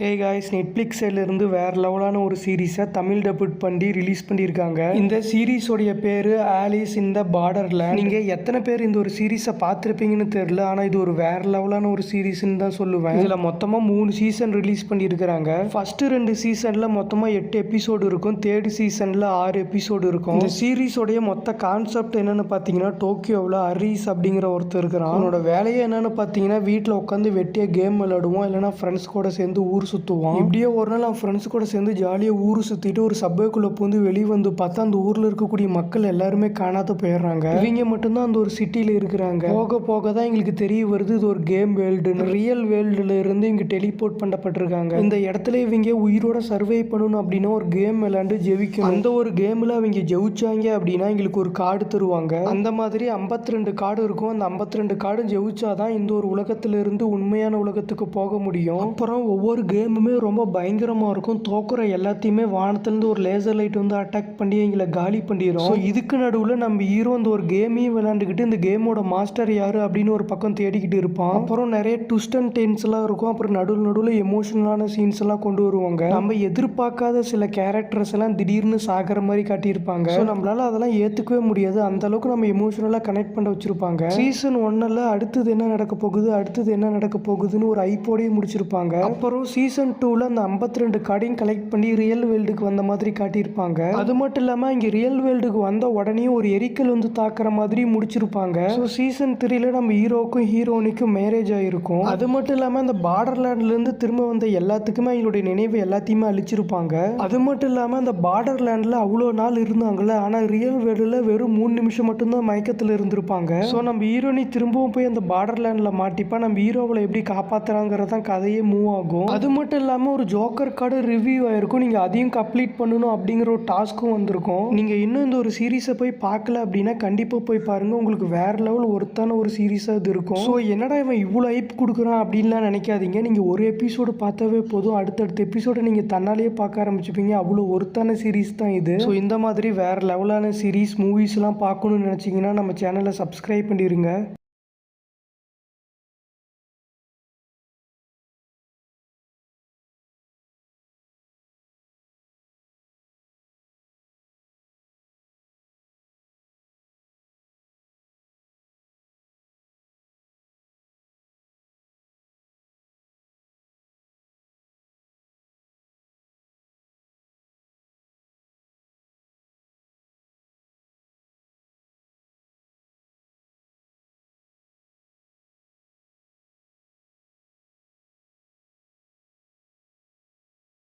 ஏய் guys, Netflix சைட்லேருந்து வேறு லெவலான ஒரு சீரீஸை தமிழ் டபுட் பண்ணி ரிலீஸ் பண்ணியிருக்காங்க. இந்த சீரீஸோடைய பேர் ஆலிஸ் இன் த பார்டர்லேண்ட். நீங்கள் எத்தனை பேர் இந்த ஒரு சீரீஸை பார்த்துருப்பீங்கன்னு தெரில, ஆனால் இது ஒரு வேறு லெவலான ஒரு சீரீஸ்ன்னு தான் சொல்லுவேன். இதில் மொத்தமாக 3 சீசன் ரிலீஸ் பண்ணியிருக்கிறாங்க. ஃபஸ்ட்டு 2 சீசனில் மொத்தமாக 8 எபிசோடு இருக்கும். தேர்ட் சீசனில் 6 எபிசோடு இருக்கும். இந்த சீரீஸோடைய மொத்த கான்செப்ட் என்னென்னு பார்த்தீங்கன்னா, டோக்கியோவில் ஹரிஸ் அப்படிங்கிற ஒருத்தர் இருக்கிறான். அவனோட வேலையே என்னென்னு பார்த்தீங்கன்னா, வீட்டில் உட்காந்து வெட்டியாக கேம் விளையாடுவோம், இல்லைனா ஃப்ரெண்ட்ஸ் கூட சேர்ந்து ஊர் சுற்றுவான். இப்படியே ஒரு நாள் அவன் ஃப்ரெண்ட்ஸ் கூட சேர்ந்து ஜாலியாக ஊர் சுற்றிட்டு ஒரு சப்வேக்குள்ளே பூந்து வெளியே வந்து பார்த்தா அந்த ஊரில் இருக்கக்கூடிய மக்கள் எல்லாருமே காணாத போயிடுறாங்க. இவங்க மட்டும்தான் அந்த ஒரு சிட்டியில் இருக்கிறாங்க. போக போக தான் எங்களுக்கு தெரிய வருது இது ஒரு கேம் வேர்ல்டுன்னு. ரியல் வேர்ல்டுல இருந்து இங்கே டெலிபோர்ட் பண்ணப்பட்டிருக்காங்க. இந்த இடத்துல இவங்க உயிரோட சர்வை பண்ணணும் அப்படின்னா ஒரு கேம் விளையாண்டு ஜெயிக்கணும். அந்த ஒரு கேமில் அவங்க ஜெயிச்சாங்க அப்படின்னா எங்களுக்கு ஒரு கார்டு தருவாங்க. அந்த மாதிரி 52 கார்டு இருக்கும். அந்த 52 கார்டு ஜெயிச்சாதான் இந்த ஒரு உலகத்துல இருந்து உண்மையான உலகத்துக்கு போக முடியும். அப்புறம் ஒவ்வொரு கேமுமே ரொம்ப பயங்கரமாக இருக்கும். தோக்குற எல்லாத்தையுமே வானத்துலேருந்து ஒரு லேசர் லைட் வந்து அட்டாக் பண்ணி எங்களை காலி பண்ணிடும். ஸோ இதுக்கு நடுவில் நம்ம ஹீரோ இந்த ஒரு கேமையும் விளையாண்டுக்கிட்டு இந்த கேமோட மாஸ்டர் யார் அப்படின்னு ஒரு பக்கம் தேடிக்கிட்டு இருப்பான். அப்புறம் நிறைய ட்விஸ்ட் அண்ட் டென்ஸ் எல்லாம் இருக்கும். அப்புறம் நடுவில் எமோஷனலான சீன்ஸ் எல்லாம் கொண்டு வருவாங்க. நம்ம எதிர்பார்க்காத சில கேரக்டர்ஸ் எல்லாம் திடீர்னு சாகிற மாதிரி காட்டியிருப்பாங்க. ஸோ நம்மளால அதெல்லாம் ஏற்றுக்கவே முடியாது. அந்த அளவுக்கு நம்ம எமோஷனலாக கனெக்ட் பண்ண வச்சிருப்பாங்க. சீசன் 1ல் அடுத்தது என்ன நடக்க போகுது, அடுத்தது என்ன நடக்க போகுதுன்னு ஒரு ஐப்போடையே முடிச்சிருப்பாங்க. அப்புறம் சீசன் 2ல் அந்த 52 கார்டையும் கலெக்ட் பண்ணி ரியல் வேர்ல்டுக்கு வந்த மாதிரி காட்டியிருப்பாங்க. அது மட்டும் இல்லாமல் இங்கே ரியல் வேர்ல்டுக்கு வந்த உடனே ஒரு எரிக்கல் வந்து தாக்குற மாதிரி முடிச்சிருப்பாங்க. ஸோ சீசன் 3ல் நம்ம ஹீரோக்கும் ஹீரோனிக்கும் மேரேஜ் ஆகிருக்கும். அது மட்டும் இல்லாமல் அந்த பார்டர்லேண்ட்லேருந்து திரும்ப வந்த எல்லாத்துக்குமே அவங்களுடைய நினைவு எல்லாத்தையுமே அழிச்சிருப்பாங்க. அது மட்டும் இல்லாமல் அந்த பார்டர்லேண்டில் அவ்வளோ நாள் இருந்தாங்கல்ல, ஆனால் ரியல் வேர்ல்டில் வெறும் 3 நிமிஷம் மட்டும்தான் மயக்கத்தில் இருந்திருப்பாங்க. ஸோ நம்ம ஹீரோனி திரும்பவும் போய் அந்த பார்டர்லேண்டில் மாட்டிப்பா நம்ம ஹீரோவில் எப்படி காப்பாற்றுறாங்கிறதான் கதையே மூவ் ஆகும். அது மட்டும் இல்லாமல் ஒரு ஜோக்கர் கார்டு ரிவ்யூ ஆயிருக்கும். நீங்கள் அதையும் கம்ப்ளீட் பண்ணணும் அப்படிங்கிற ஒரு டாஸ்க்கும் வந்திருக்கும். நீங்கள் இன்னும் இந்த ஒரு சீரீஸை போய் பார்க்கல அப்படின்னா கண்டிப்பாக போய் பாருங்கள். உங்களுக்கு வேறு லெவல் ஒருத்தான ஒரு சீரீஸாக இது இருக்கும். ஸோ என்னடா இவன் இவ்வளோ ஹைப் கொடுக்குறான் அப்படின்லாம் நினைக்காதீங்க. நீங்கள் ஒரு எபிசோடு பார்த்தாவே போதும், அடுத்தடுத்த எபிசோடை நீங்கள் தன்னாலேயே பார்க்க ஆரம்பிச்சுப்பீங்க. அவ்வளோ ஒருத்தான சீரீஸ் தான் இது. ஸோ இந்த மாதிரி வேறு லெவலான சீரீஸ் மூவிஸ்லாம் பார்க்கணும்னு நினச்சிங்கன்னா நம்ம சேனலை சப்ஸ்கிரைப் பண்ணிடுங்க.